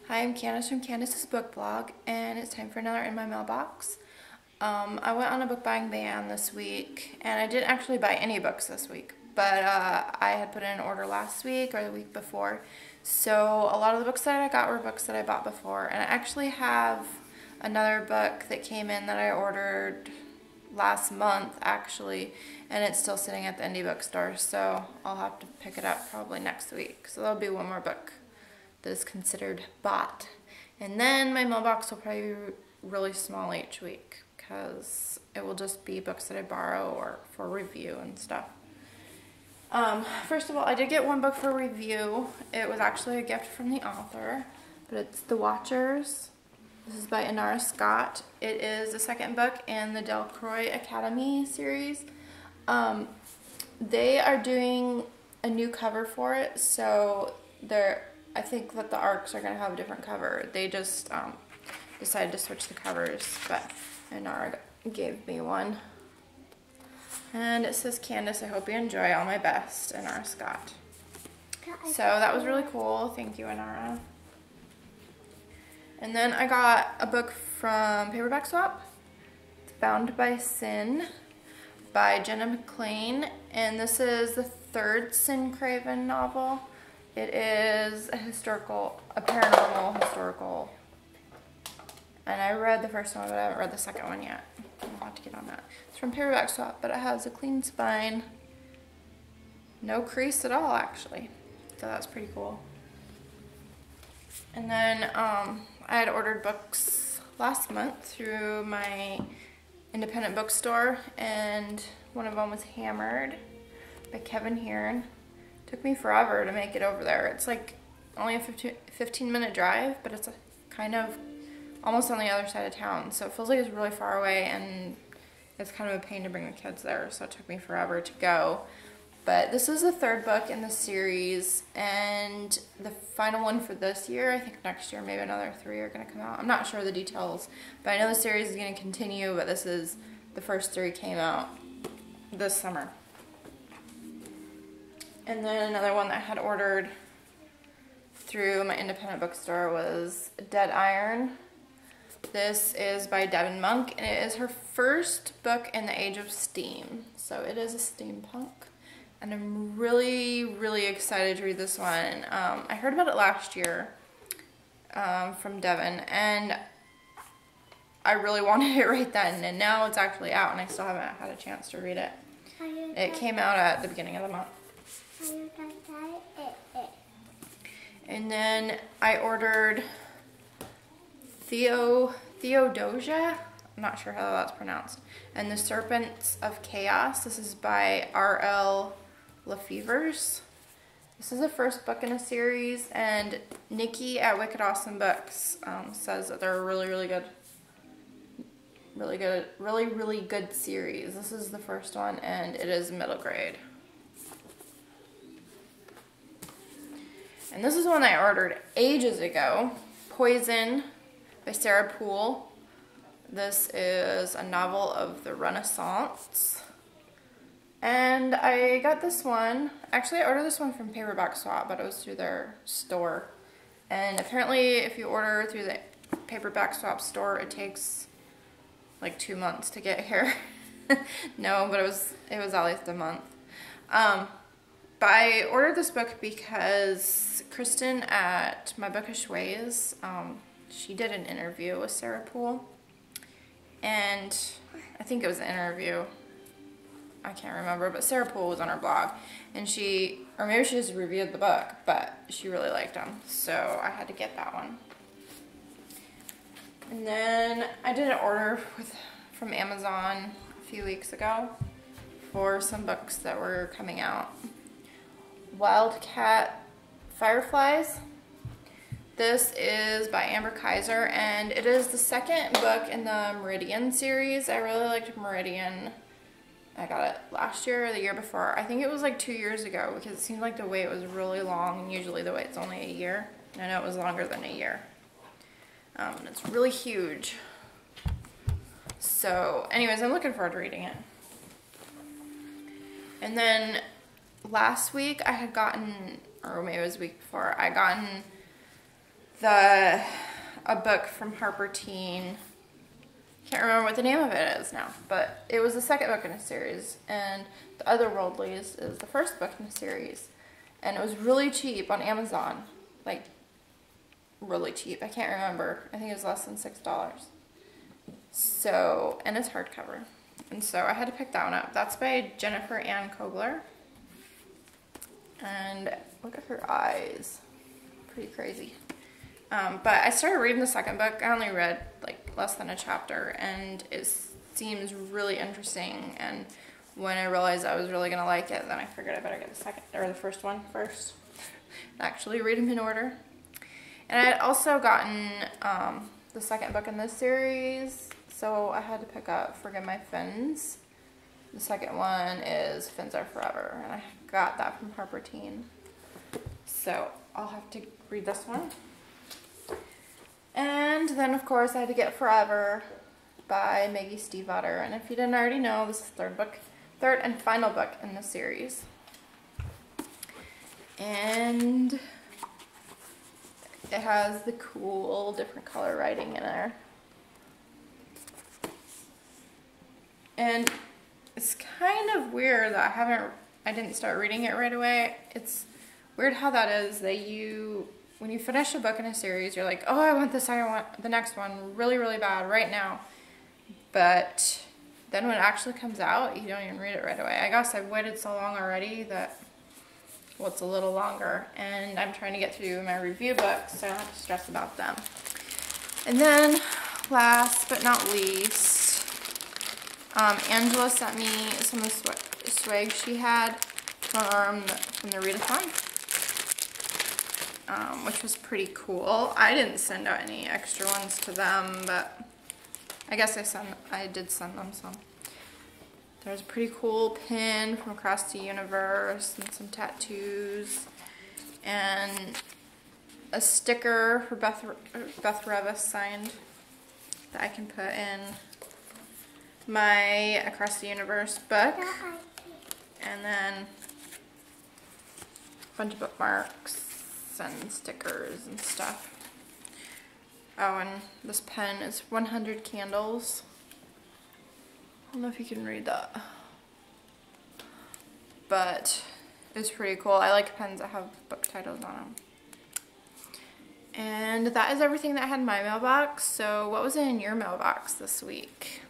Hi, I'm Candace from Candace's Book Blog, and it's time for another In My Mailbox. I went on a book buying ban this week, and I didn't actually buy any books this week, but I had put in an order last week or the week before, so a lot of the books that I got were books that I bought before, and I actually have another book that came in that I ordered last month, actually, and it's still sitting at the indie bookstore, so I'll have to pick it up probably next week, so there'll be one more book that is considered bought. And then my mailbox will probably be really small each week because it will just be books that I borrow or for review and stuff. First of all, I did get one book for review. It was actually a gift from the author, but it's The Watchers. This is by Inara Scott. It is the second book in the Delcroix Academy series. They are doing a new cover for it, so I think that the arcs are going to have a different cover. They just decided to switch the covers, but Inara gave me one. And it says, Candace, I hope you enjoy. All my best, Inara Scott. So that was really cool. Thank you, Inara. And then I got a book from Paperback Swap. It's Bound by Sin by Jenna McLean. And this is the third Sin Craven novel. It is a paranormal historical. And I read the first one, but I haven't read the second one yet. I'll have to get on that. It's from Paperback Swap, but it has a clean spine. No crease at all, actually. So that's pretty cool. And then I had ordered books last month through my independent bookstore, and one of them was Hammered by Kevin Hearn. Took me forever to make it over there. It's like only a 15-minute drive, but it's kind of almost on the other side of town. So it feels like it's really far away, and it's kind of a pain to bring the kids there, so it took me forever to go. But this is the third book in the series, and the final one for this year. I think next year maybe another 3 are going to come out. I'm not sure of the details, but I know the series is going to continue, but this is the first 3 came out this summer. And then another one that I had ordered through my independent bookstore was Dead Iron. This is by Devin Monk, and it is her first book in the age of steam. So it is a steampunk, and I'm really, really excited to read this one. I heard about it last year from Devin, and I really wanted it right then, and now it's actually out, and I still haven't had a chance to read it. It came out at the beginning of the month. And then I ordered Theodosia, I'm not sure how that's pronounced, and The Serpents of Chaos. This is by R.L. Lefevers. This is the first book in a series, and Nikki at Wicked Awesome Books says that they're a really, really good series. This is the first one, and it is middle grade. And this is one I ordered ages ago, Poison by Sarah Poole. This is a novel of the Renaissance. And I got this one, actually I ordered this one from Paperback Swap, but it was through their store. And apparently if you order through the Paperback Swap store, it takes like 2 months to get here. No, but it was at least a month. But I ordered this book because Kristen at My Bookish Ways, she did an interview with Sarah Poole, and I think it was an interview, I can't remember, but Sarah Poole was on her blog, and or maybe she just reviewed the book, but she really liked them, so I had to get that one. And then I did an order from Amazon a few weeks ago for some books that were coming out. Wildcat Fireflies. This is by Amber Kaiser, and it is the second book in the Meridian series. I really liked Meridian. I got it last year or the year before. I think it was like 2 years ago, because it seemed like the wait was really long, and usually the wait's only a year. And I know it was longer than a year. And it's really huge. So anyways, I'm looking forward to reading it. And then last week I had gotten, or maybe it was the week before, I gotten a book from Harper Teen. Can't remember what the name of it is now, but it was the second book in a series, and The Otherworldlies is the first book in the series, and it was really cheap on Amazon, like really cheap. I can't remember. I think it was less than $6. So, and it's hardcover, and so I had to pick that one up. That's by Jennifer Ann Kogler, and look at her eyes, pretty crazy. But I started reading the second book. I only read like less than a chapter, and it seems really interesting. And when I realized I was really gonna like it, then I figured I better get the second or the first one first, actually read them in order. And I had also gotten the second book in this series, so I had to pick up Forgive My Fins. The second one is Fins Are Forever, and I got that from Harper Teen. So I'll have to read this one. And then, of course, I had to get Forever by Maggie Stiefvater. And if you didn't already know, this is the third and final book in the series. And it has the cool different color writing in there. And it's kind of weird that I didn't start reading it right away. It's weird how that is, that when you finish a book in a series, you're like, oh, I want the next one really, really bad right now. But then when it actually comes out, you don't even read it right away. I guess I've waited so long already that, well, it's a little longer. And I'm trying to get through my review books, so I don't have to stress about them. And then, last but not least, Angela sent me some of the swag she had from the readathon. Which was pretty cool. I didn't send out any extra ones to them, but I guess I did send them some. There's a pretty cool pin from Across the Universe and some tattoos and a sticker for Beth Revis signed that I can put in my Across the Universe book, and then a bunch of bookmarks and stickers and stuff. Oh, and this pen is 100 Candles. I don't know if you can read that, but it's pretty cool. I like pens that have book titles on them. And that is everything that I had in my mailbox. So what was in your mailbox this week?